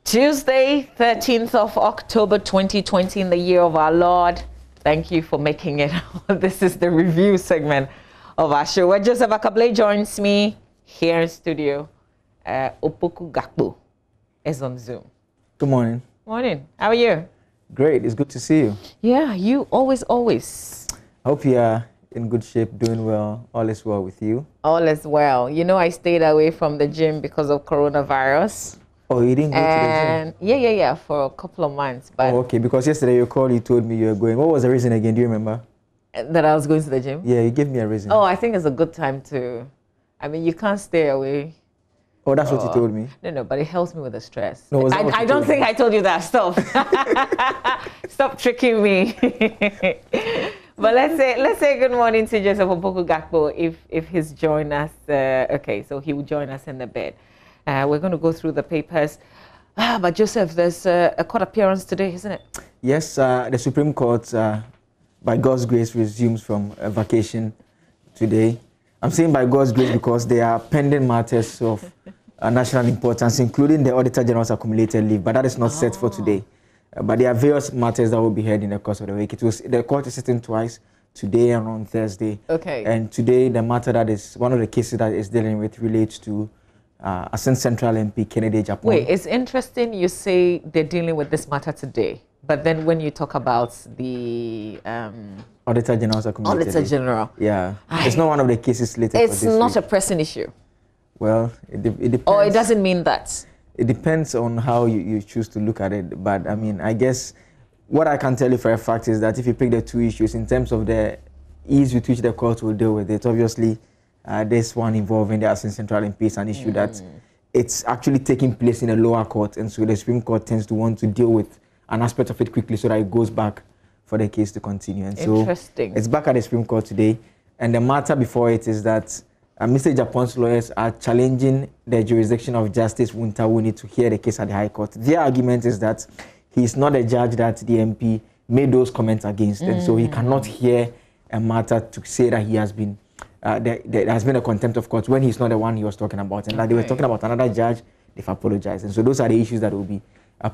Tuesday, 13th of October 2020 in the year of our Lord. Thank you for making it. This is the review segment of our show where Joseph Akable joins me here in studio. Akufo-Addo is on Zoom. Good morning. Morning. How are you? Great. It's good to see you. Yeah, you always. I hope you are in good shape, doing well. All is well with you. All is well. You know, I stayed away from the gym because of coronavirus. Oh, you didn't go to the gym? Yeah, for a couple of months. But oh, okay, because yesterday you called, you told me you were going. What was the reason again? Do you remember? That I was going to the gym? Yeah, you gave me a reason. Oh, I think it's a good time to, I mean, you can't stay away. Oh, that's what you told me? No, but it helps me with the stress. No, I don't think I told you that. Stop. Stop tricking me. But let's say good morning to Joseph Akufo-Addo if he's joined us. Okay, so he will join us in the bed. We're going to go through the papers. But Joseph, there's a court appearance today, isn't it? Yes, the Supreme Court, by God's grace, resumes from vacation today. I'm saying by God's grace because there are pending matters of national importance, including the Auditor General's accumulated leave, but that is not set for today. But there are various matters that will be heard in the course of the week. The court is sitting twice, today and on Thursday. Okay. And today, the matter that is, one of the cases that is dealing with relates to Assistant Central MP Kennedy Japan. Wait, it's interesting you say they're dealing with this matter today, but then when you talk about the Auditor General's accumulated Auditor General. Yeah. It's not one of the cases slated for this It's not week. a pressing issue. Well, it depends. Or it doesn't mean that. It depends on how you choose to look at it. But I mean, I guess what I can tell you for a fact is that if you pick the two issues in terms of the ease with which the court will deal with it, obviously this one involving the Assistant Central MP is an issue that it's actually taking place in a lower court. And so the Supreme Court tends to want to deal with an aspect of it quickly so that it goes back for the case to continue. And so it's back at the Supreme Court today. And the matter before it is that Mr. Japan's lawyers are challenging the jurisdiction of Justice Wuntawuni to hear the case at the High Court. Their argument is that he's not a judge that the MP made those comments against, and so he cannot hear a matter to say that he has been, there has been a contempt of court when he's not the one he was talking about. And like they were talking about another judge, they've apologized. And so those are the issues that will be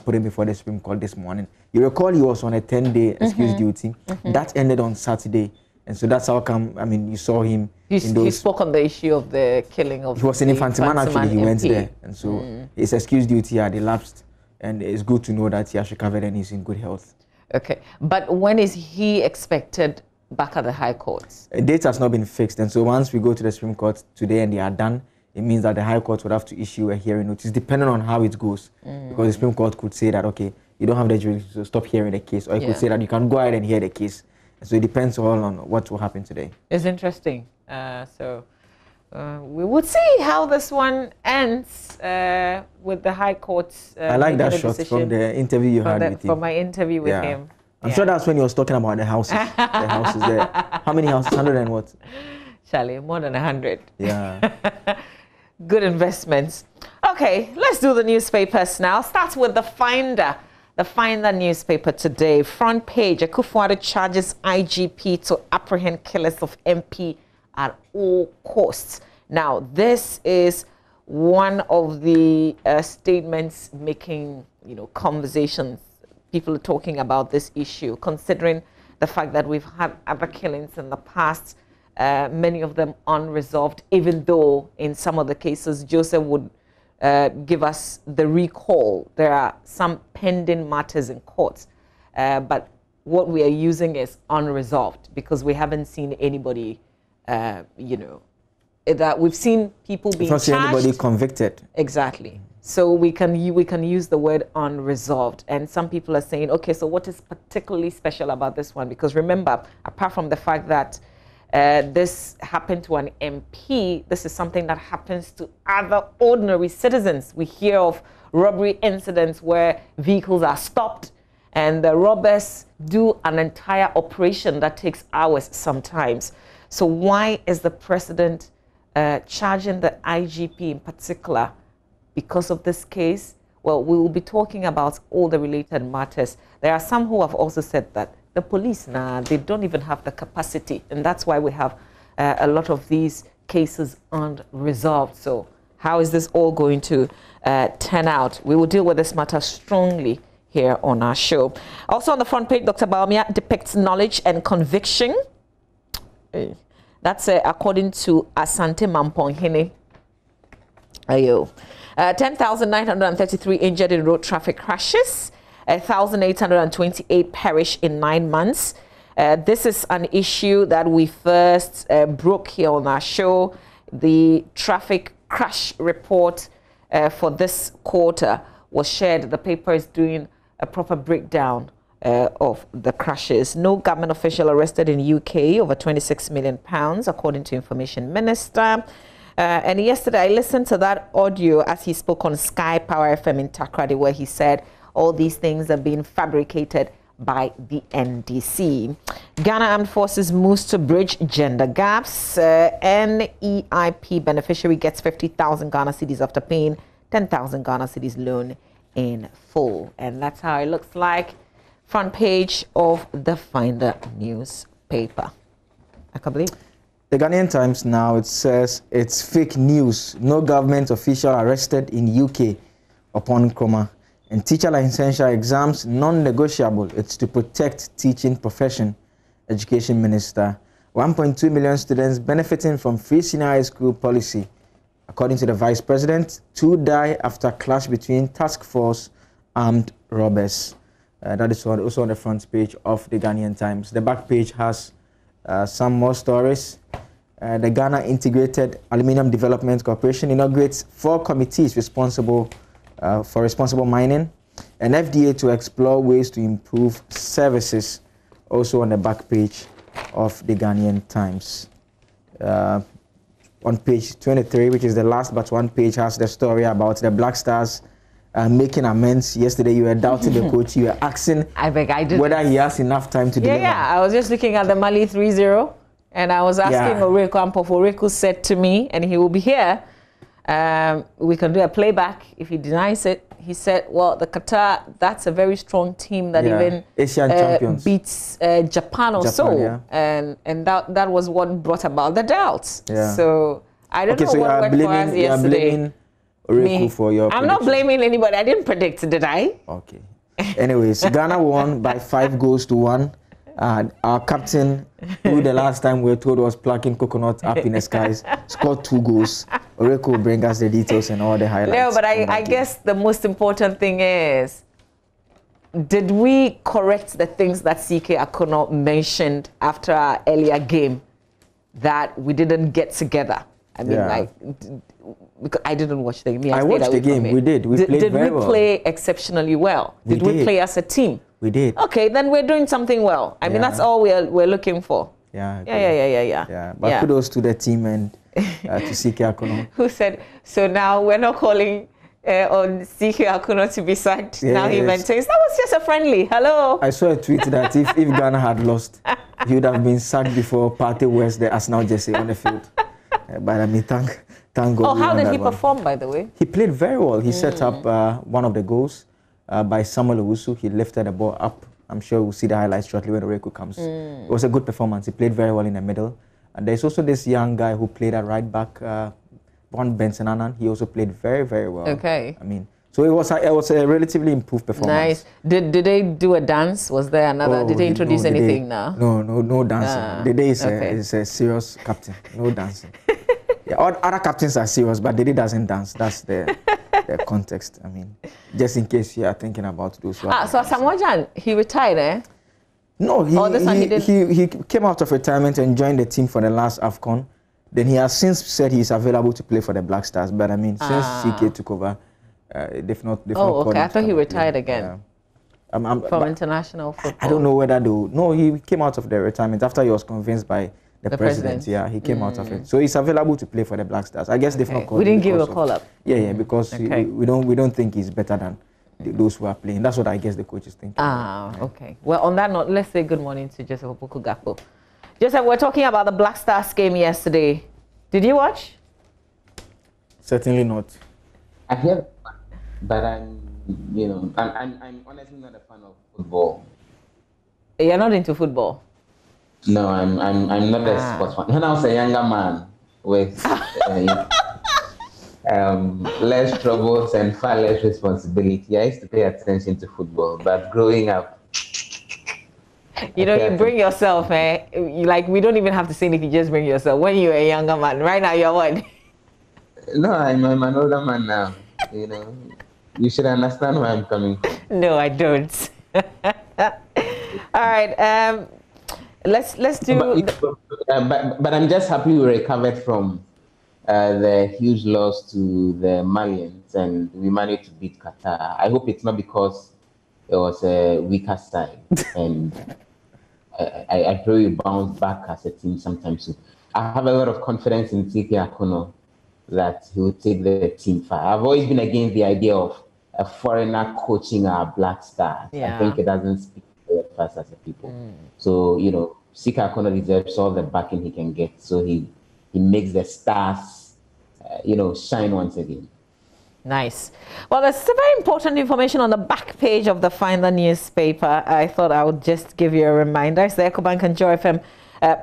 put in before the Supreme Court this morning. You recall he was on a 10-day excuse duty. That ended on Saturday. And so that's how come, I mean, you saw him. He spoke on the issue of the killing of. He was in Infantiman actually, he went there. And so his excuse duty had elapsed. And it's good to know that he has recovered and he's in good health. Okay. But when is he expected back at the High Court? A date has not been fixed. And so once we go to the Supreme Court today and they are done, it means that the High Court would have to issue a hearing notice depending on how it goes. Because the Supreme Court could say that, okay, you don't have the jurisdiction to stop hearing the case. Or it could say that you can go ahead and hear the case. So it depends all on what will happen today. It's interesting. We would see how this one ends with the High Court. I like that shot from the interview you had with him. From my interview with him. I'm sure that's when he was talking about the houses. The houses there. How many houses? 100 and what? Charlie, more than 100. Yeah. Good investments. Okay, let's do the newspapers now. Start with the Finder. The Finder newspaper today, front page, Akufo-Addo charges IGP to apprehend killers of MP at all costs. Now, this is one of the statements making, conversations. People are talking about this issue, considering the fact that we've had other killings in the past, many of them unresolved, even though in some of the cases, Joseph would give us the recall. There are some pending matters in court, but what we are using is unresolved because we haven't seen anybody, that we've seen people being charged. Not seen anybody convicted. Exactly. So we can use the word unresolved. And some people are saying, okay, so what is particularly special about this one? Because remember, apart from the fact that this happened to an MP, this is something that happens to other ordinary citizens. We hear of robbery incidents where vehicles are stopped and the robbers do an entire operation that takes hours sometimes. So why is the president charging the IGP in particular because of this case? Well, we will be talking about all the related matters. There are some who have also said that the police now, they don't even have the capacity. And that's why we have a lot of these cases unresolved. So How is this all going to turn out? We will deal with this matter strongly here on our show. Also on the front page, Dr. Baumia depicts knowledge and conviction. That's according to Asante Mamponhene. Ayo. 10,933 injured in road traffic crashes. 1,828 perish in 9 months. This is an issue that we first broke here on our show. The traffic crash report for this quarter was shared. The paper is doing a proper breakdown of the crashes. No government official arrested in UK, over £26 million, according to Information Minister. And yesterday I listened to that audio as he spoke on Sky Power FM in Takrady, where he said all these things are being fabricated by the NDC. Ghana Armed Forces moves to bridge gender gaps. NEIP beneficiary gets 50,000 Ghana cedis after paying 10,000 Ghana cedis loan in full. And that's how it looks like. Front page of the Finder newspaper. I can't believe. The Ghanaian Times now, it says it's fake news. No government official arrested in UK upon Nkrumah. And teacher licensure exams non-negotiable. It's to protect teaching profession. Education Minister. 1.2 million students benefiting from free senior high school policy. According to the Vice President, 2 die after clash between task force armed robbers. That is also on the front page of the Ghanaian Times. The back page has some more stories. The Ghana Integrated Aluminium Development Corporation inaugurates 4 committees responsible for responsible mining, and FDA to explore ways to improve services. Also on the back page of the Ghanaian Times. On page 23, which is the last but one page, has the story about the Black Stars making amends. Yesterday you were doubting the coach. You were asking whether he has enough time to deliver. Yeah, I was just looking at the Mali 3-0, and I was asking Oreko Ampofo. Oreko said to me, and he will be here, we can do a playback if he denies it. He said, well, the Qatar, that's a very strong team that even Asian champions beats Japan or so. And that was what brought about the doubts. So I don't know what worked for us yesterday. Oreko for your I'm not blaming anybody. I didn't predict, did I? Okay. Anyways, Ghana won by 5 goals to 1. Our captain, who the last time we were told was plucking coconut up in the skies, scored 2 goals. Oreko will bring us the details and all the highlights. No, but I guess the most important thing is, did we correct the things that CK Akono mentioned after our earlier game that we didn't get together? I mean, because I didn't watch the game. I watched the game. We did. We played very well. Did we play exceptionally well? Did we play as a team? We did. Okay, then we're doing something well. I mean, that's all we're looking for. Yeah. But kudos to the team and to CK Akono. Who said, so now we're not calling on CK Akono to be sacked. Now he maintains. That was just a friendly. Hello. I saw a tweet that if Ghana had lost, he would have been sacked before Partey wears the Arsenal jersey on the field. But I mean, thank God. Oh, how did he perform, by the way? He played very well. He set up one of the goals by Samuel Owusu. He lifted the ball up. I'm sure we'll see the highlights shortly when Oreko comes. It was a good performance. He played very well in the middle. And there's also this young guy who played at right back, Bon Benson Annan. He also played very, very well. Okay. I mean, so it was a relatively improved performance. Nice. Did they do a dance? Was there another? Did they introduce anything now? No dancing. Dede is a serious captain. No dancing. Other captains are serious, but Dede doesn't dance. That's the context. I mean, just in case you are thinking about those. So Samoa, he retired, eh? No, he came out of retirement and joined the team for the last AFCON. Then he has since said he's available to play for the Black Stars. But I mean, since CK took over, they've not. Oh, okay. I thought he retired again. From international football. I don't know whether though. No, he came out of the retirement after he was convinced by the president. Yeah, he came out of it. So he's available to play for the Black Stars. I guess they've not called him. We didn't give a call up. Yeah, because we don't think he's better than those who are playing. That's what I guess the coach is thinking. Okay. Well, on that note, let's say good morning to Joseph Opoku-Gakpo. Joseph, we're talking about the Black Stars game yesterday. Did you watch? Certainly not. I hear, but I'm honestly not a fan of football. You're not into football? No, I'm not a sports fan. When I was a younger man with less troubles and far less responsibility. I used to pay attention to football, but growing up, you know, you bring yourself, eh? Like, we don't even have to say anything, just bring yourself. When you're a younger man, right now you're what? No, I'm an older man now. You know, you should understand where I'm coming from. No, I don't. All right, let's do. But I'm just happy we recovered from the huge loss to the Malians and we managed to beat Qatar. I hope it's not because it was a weaker side, and I pray we bounce back as a team sometime soon. I have a lot of confidence in TK Akono that he will take the team far. I've always been against the idea of a foreigner coaching our black stars. Yeah. I think it doesn't speak to us as a people. So, you know, Sika Akono deserves all the backing he can get. So he makes the stars, you know, shine once again. Nice. Well, there's some very important information on the back page of the Finder newspaper. I thought I would just give you a reminder. It's the EcoBank and Joy FM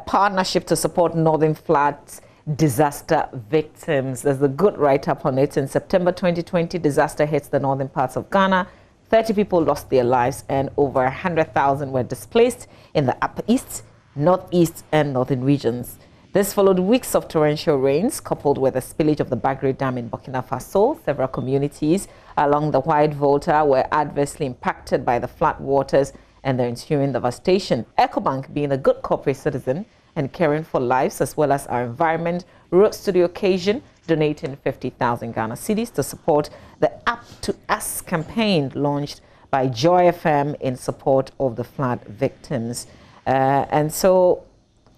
partnership to support Northern Flats disaster victims. There's a good write-up on it. In September 2020, disaster hits the northern parts of Ghana. 30 people lost their lives and over 100,000 were displaced in the Upper East, Northeast and Northern regions. This followed weeks of torrential rains coupled with the spillage of the Bagre Dam in Burkina Faso. Several communities along the White Volta were adversely impacted by the flood waters and the ensuing devastation. EcoBank, being a good corporate citizen and caring for lives as well as our environment, rose to the occasion, donating 50,000 Ghana cedis to support the Up to Us campaign launched by Joy FM in support of the flood victims. And so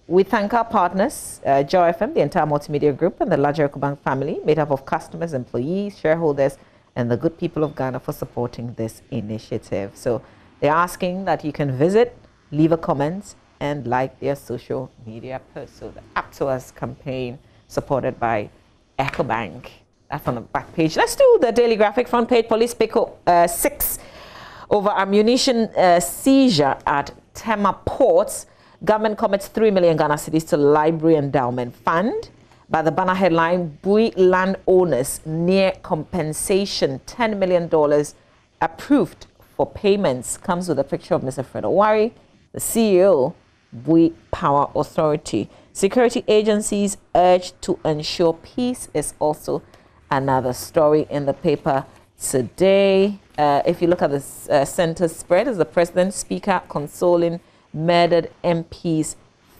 we thank our partners, Joy FM, the entire multimedia group, and the larger EcoBank family, made up of customers, employees, shareholders, and the good people of Ghana for supporting this initiative. So they're asking that you can visit, leave a comment, and like their social media posts. So the Up to Us campaign supported by EcoBank. That's on the back page. Let's do the Daily Graphic front page. Police pick up 6 over ammunition seizure at Tema Ports. Government commits 3 million Ghana cedis to Library Endowment Fund. By the banner headline, Bui landowners near compensation, $10 million approved for payments. Comes with a picture of Mr. Fred Owari, the CEO, Bui Power Authority. Security agencies urged to ensure peace is also another story in the paper today. If you look at the center spread, is the president speaker consoling murdered MP's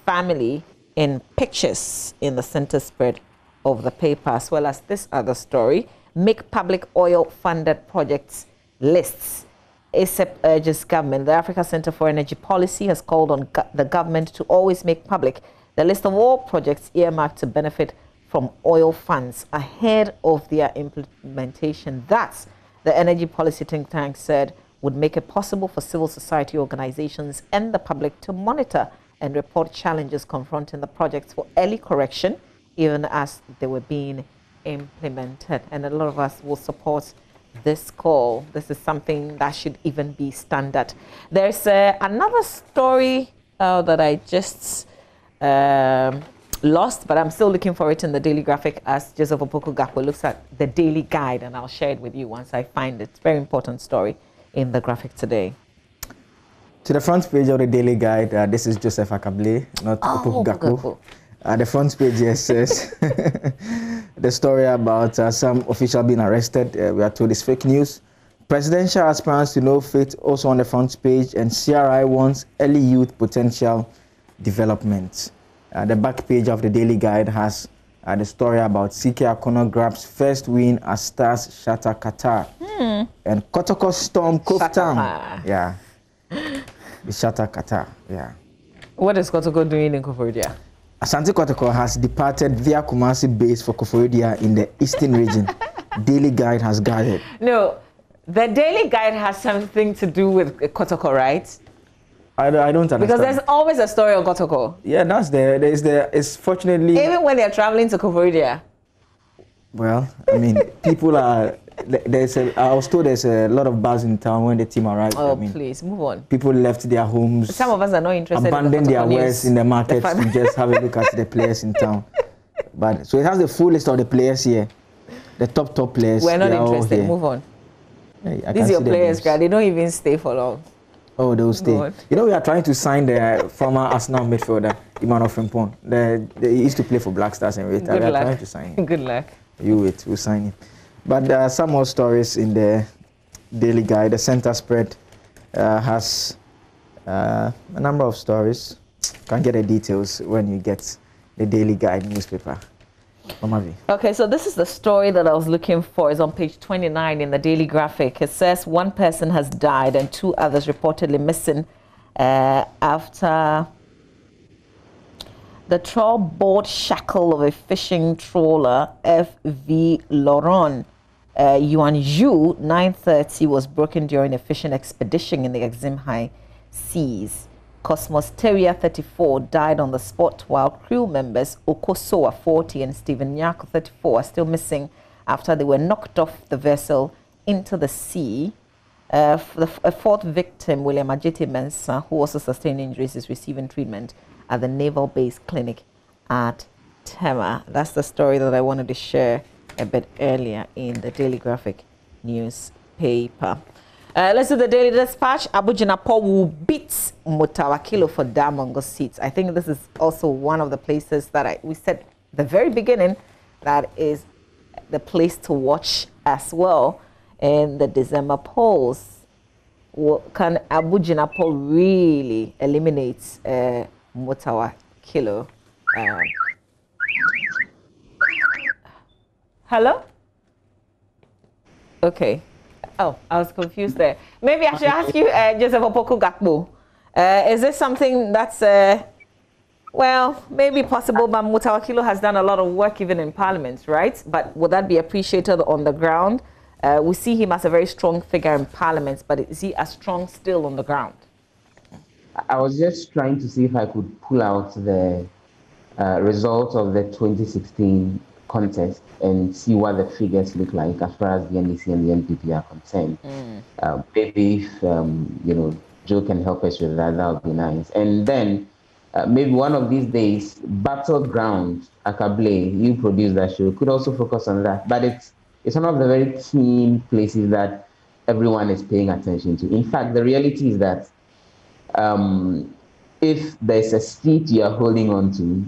family in pictures in the center spread of the paper, as well as this other story. Make public oil funded projects lists. ASEP urges government. The Africa Center for Energy Policy has called on the government to always make public the list of all projects earmarked to benefit from oil funds ahead of their implementation. That's the energy policy think tank said would make it possible for civil society organizations and the public to monitor and report challenges confronting the projects for early correction, even as they were being implemented. And a lot of us will support this call. This is something that should even be standard. There's another story that I just lost, but I'm still looking for it in the Daily Graphic as Joseph Opoku Gakpo looks at the Daily Guide, and I'll share it with you once I find it. It's a very important story in the graphic today. To the front page of the Daily Guide, this is Joseph Akable, not Opoku Gakpo. The front page here says the story about some official being arrested. We are told it's fake news. Presidential aspirants to no fate also on the front page, and CRI wants early youth potential development. The back page of the Daily Guide has the story about CK Akono grabs first win as Stars shatter Qatar. And Kotoko storm Cove Town. Yeah. The shatter Qatar. Yeah. What is Kotoko doing in Koforidua? Asante Kotoko has departed via Kumasi base for Koforidua in the eastern region. Daily Guide has guided. No, the Daily Guide has something to do with Kotoko, right? I don't understand. Because there's always a story on Kotoko. Yeah, that's there. It's fortunately... Even when they're traveling to Koforidua. Well, I mean, people are... I was told there's a lot of bars in town when the team arrived. Oh, I mean, please, move on. People left their homes. Some of us are not interested abandoned their wares in the market to just have a look at the players in town. But so it has the full list of the players here. the top players. We're not interested. Move on. Hey, These are your players, they don't even stay for long. Oh, they will stay. You know, we are trying to sign the former Arsenal midfielder, Emmanuel Frimpong. He used to play for Black Stars and Rita. We are trying to sign him. Good luck. You wait, we'll sign him. But there are some more stories in the Daily Guide. The center spread has a number of stories. You can get the details when you get the Daily Guide newspaper. Okay, so this is the story that I was looking for. It's on page 29 in the Daily Graphic. It says one person has died and 2 others reportedly missing after the trawl board shackle of a fishing trawler FV Laurent Yuan Yu 930 was broken during a fishing expedition in the Exim seas. Cosmos Terrier 34 died on the spot, while crew members Okosoa 40 and Stephen Nyako 34 are still missing after they were knocked off the vessel into the sea. A 4th victim, William Ajete Mensah, who also sustained injuries, is receiving treatment at the Naval Base Clinic at Tema. That's the story that I wanted to share a bit earlier in the Daily Graphic newspaper. Let's do the Daily Dispatch. Abu-Jinapo will beat Mutawakilo for Damongo seats. I think this is also one of the places that we said at the very beginning that is the place to watch as well in the December polls. Can Abu-Jinapo really eliminate Mutawakilo? Hello? Okay. Oh, I was confused there. Maybe I should ask you, Joseph Opoku Gakpo. Is this something that's, well, maybe possible, but Mutawakilo has done a lot of work even in Parliament, right? But would that be appreciated on the ground? We see him as a very strong figure in Parliament, but is he as strong still on the ground? I was just trying to see if I could pull out the results of the 2016 contest and see what the figures look like as far as the NDC and the NPP are concerned. Maybe if you know, Joe can help us with that, that would be nice. And then maybe one of these days, Battleground Akable, you produce that show, could also focus on that. But it's one of the very keen places that everyone is paying attention to. In fact, the reality is that if there's a seat you are holding on to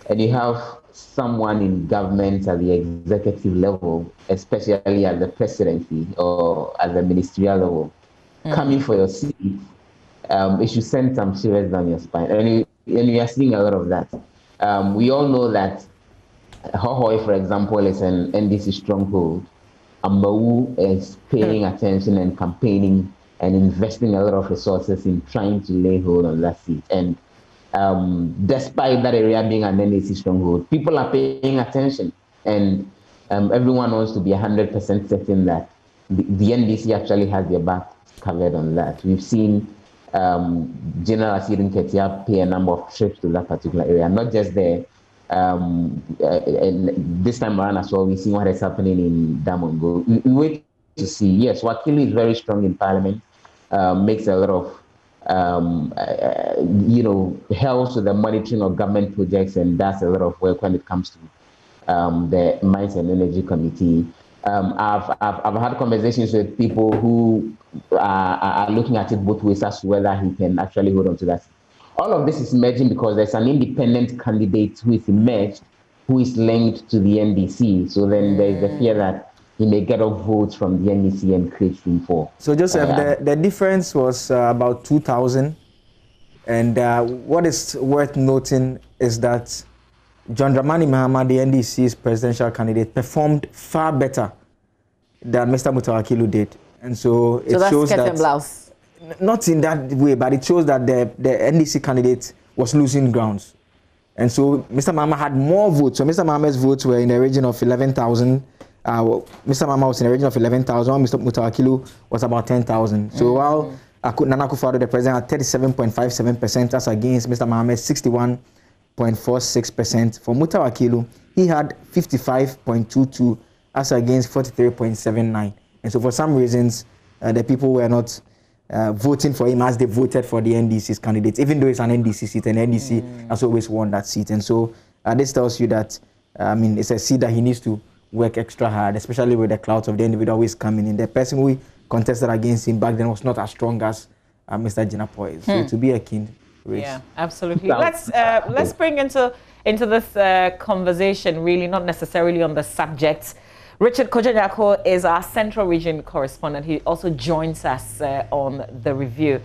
and you have someone in government at the executive level, especially at the presidency or at the ministerial level, coming for your seat, it should send some shivers down your spine. And we are seeing a lot of that. We all know that Hohoi, for example, is an NDC stronghold. Ambawu is paying attention and campaigning and investing a lot of resources in trying to lay hold on that seat. And despite that area being an NDC stronghold, people are paying attention, and everyone wants to be 100% certain that the NDC actually has their back covered on that. We've seen General Asirin Ketia pay a number of trips to that particular area, not just there. And this time around as well, we see what is happening in Damongo. We wait to see. Yes, Wakili is very strong in Parliament, makes a lot of helps with the monitoring of government projects and does a lot of work when it comes to the Mines and Energy Committee. I've had conversations with people who are looking at it both ways as to whether he can actually hold on to that. All of this is emerging because there's an independent candidate who is emerged, who is linked to the NDC. So then there's the fear that he may get off votes from the NDC and create room for. So Joseph, the difference was about 2,000. And what is worth noting is that John Dramani Mahama, the NDC's presidential candidate, performed far better than Mr. Mutawakilo did. And so it shows that... Blouse. Not in that way, but it shows that the NDC candidate was losing grounds. And so Mr. Mahama had more votes. So Mr. Mahama's votes were in the region of 11,000. Mr. Mahama was in the region of 11,000. Mr. Mutawakilo was about 10,000. So while Nana Akufo-Addo, the president, had 37.57%, as against Mr. Mahama's 61.46%. For Mutawakilo, he had 55.22%, as against 43.79%. And so for some reasons, the people were not voting for him as they voted for the NDC's candidates, even though it's an NDC seat, and NDC has always won that seat. And so this tells you that, it's a seat that he needs to work extra hard, especially with the clouds of the individual who is coming in. The person who contested against him back then was not as strong as Mr. Jinapoi. So to be a keen race. Yeah, absolutely. Let's bring into this conversation, really not necessarily on the subject. Richard Kojanyako is our Central Region correspondent. He also joins us on the review.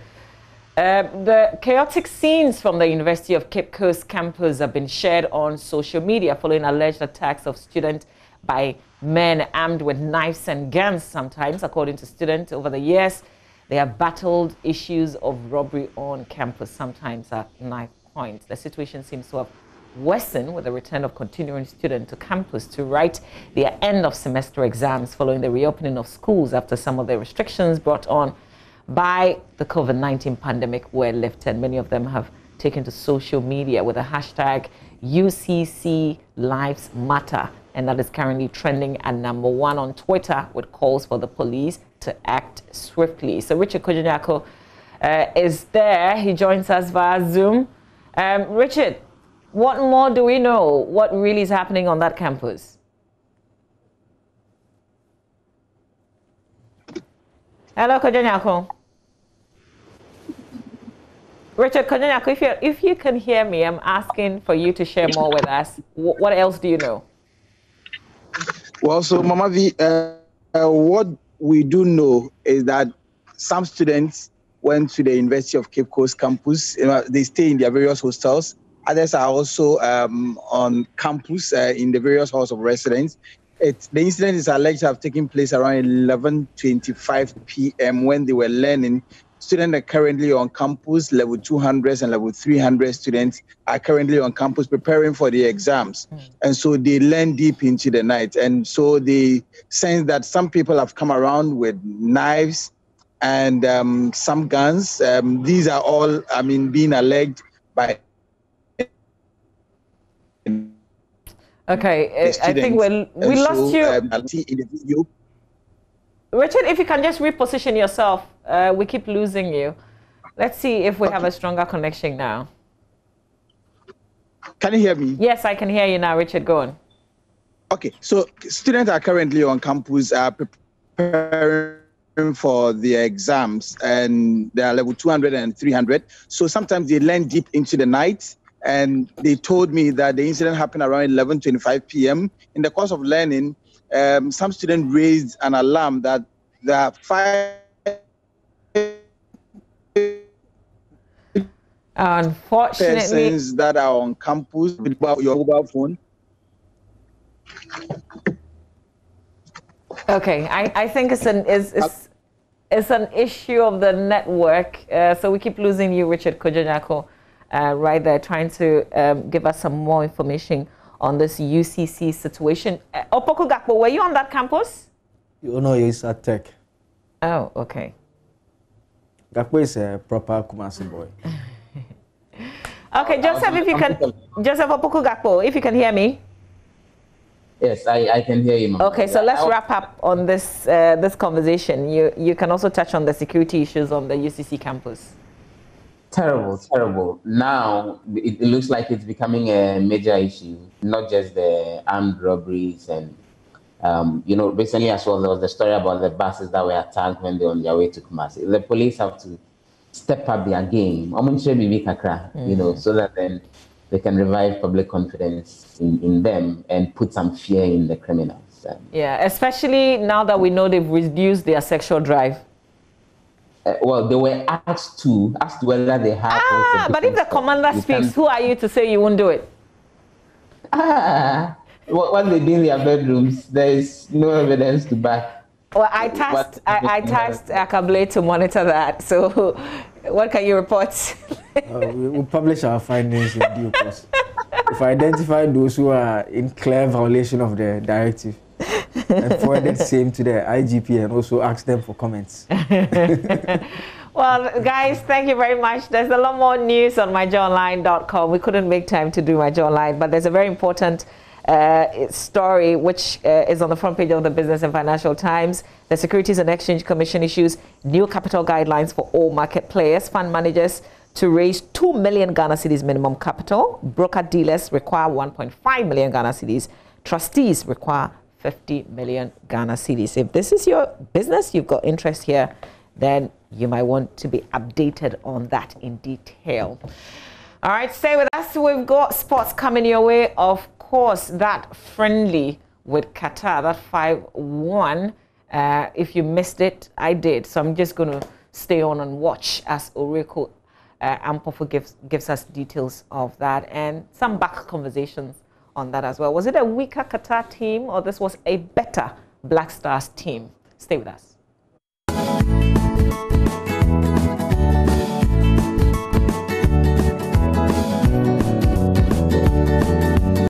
The chaotic scenes from the University of Cape Coast campus have been shared on social media following alleged attacks of students by men armed with knives and guns sometimes. According to students, over the years, they have battled issues of robbery on campus, sometimes at knife point. The situation seems to have worsened with the return of continuing students to campus to write their end of semester exams following the reopening of schools after some of the restrictions brought on by the COVID-19 pandemic were lifted. Many of them have taken to social media with the hashtag UCC Lives Matter, and that is currently trending at #1 on Twitter with calls for the police to act swiftly. So Richard Kojanyako is there. He joins us via Zoom. Richard, what more do we know? What really is happening on that campus? Hello, Kojanyako. Richard Kojanyako, if you can hear me, I'm asking for you to share more with us. What else do you know? Well, so Mama V, what we do know is that some students went to the University of Cape Coast campus. They stay in their various hostels. Others are also on campus in the various halls of residence. The incident is alleged to have taken place around 11:25 p.m. when they were learning. Students are currently on campus, level 200 and level 300 students are currently on campus preparing for the exams. And so they learn deep into the night. And so they sense that some people have come around with knives and some guns. These are all, being alleged by Okay, I think we lost you. In the video. Richard, if you can just reposition yourself, we keep losing you. Let's see if we have a stronger connection now. Can you hear me? Yes, I can hear you now, Richard. Go on. Okay, so students are currently on campus preparing for the exams, and they are level 200 and 300. So sometimes they learn deep into the night. And they told me that the incident happened around 11:25 p.m. In the course of learning, some students raised an alarm that there are 5 unfortunately persons that are on campus with your mobile phone. Okay, I think it's an issue of the network. So we keep losing you, Richard Kojanyako. Right there, trying to give us some more information on this UCC situation. Opoku Gakpo, were you on that campus? You know, he's at Tech. Oh, okay. Gakpo is a proper Kumasi boy. Okay, Joseph, if you can, Joseph Opoku Gakpo, if you can hear me. Yes, I can hear you, Mama. Okay, so let's wrap up on this this conversation. You can also touch on the security issues on the UCC campus. Terrible, terrible. Now it looks like it's becoming a major issue, not just the armed robberies and, recently as well, there was the story about the buses that were attacked when they were on their way to Kumasi. The police have to step up their game, so that then they can revive public confidence in them and put some fear in the criminals. Yeah, especially now that we know they've reduced their sexual drive. Well, they were asked whether they have. But if the commander speaks, who are you to say you won't do it? What they do in their bedrooms, there is no evidence to back. Well, I tasked Akable to monitor that. So, what can you report? We'll publish our findings in due course. If I identify those who are in clear violation of the directive, and forwarded same to the IGP and also ask them for comments. Well, guys, thank you very much. There's a lot more news on myjoyonline.com. We couldn't make time to do My Joy Online, but there's a very important story which is on the front page of the Business and Financial Times. The Securities and Exchange Commission issues new capital guidelines for all market players. Fund managers to raise 2 million Ghana cedis minimum capital. Broker dealers require 1.5 million Ghana cedis. Trustees require 50 million Ghana cedis. If this is your business, you've got interest here, then you might want to be updated on that in detail. All right, stay with us. We've got sports coming your way. Of course, that friendly with Qatar, that 5-1. If you missed it, I did. So I'm just going to stay on and watch as Oreko Ampofo gives us details of that and some back conversations on that as well. Was it a weaker Qatar team or this was a better Black Stars team? Stay with us.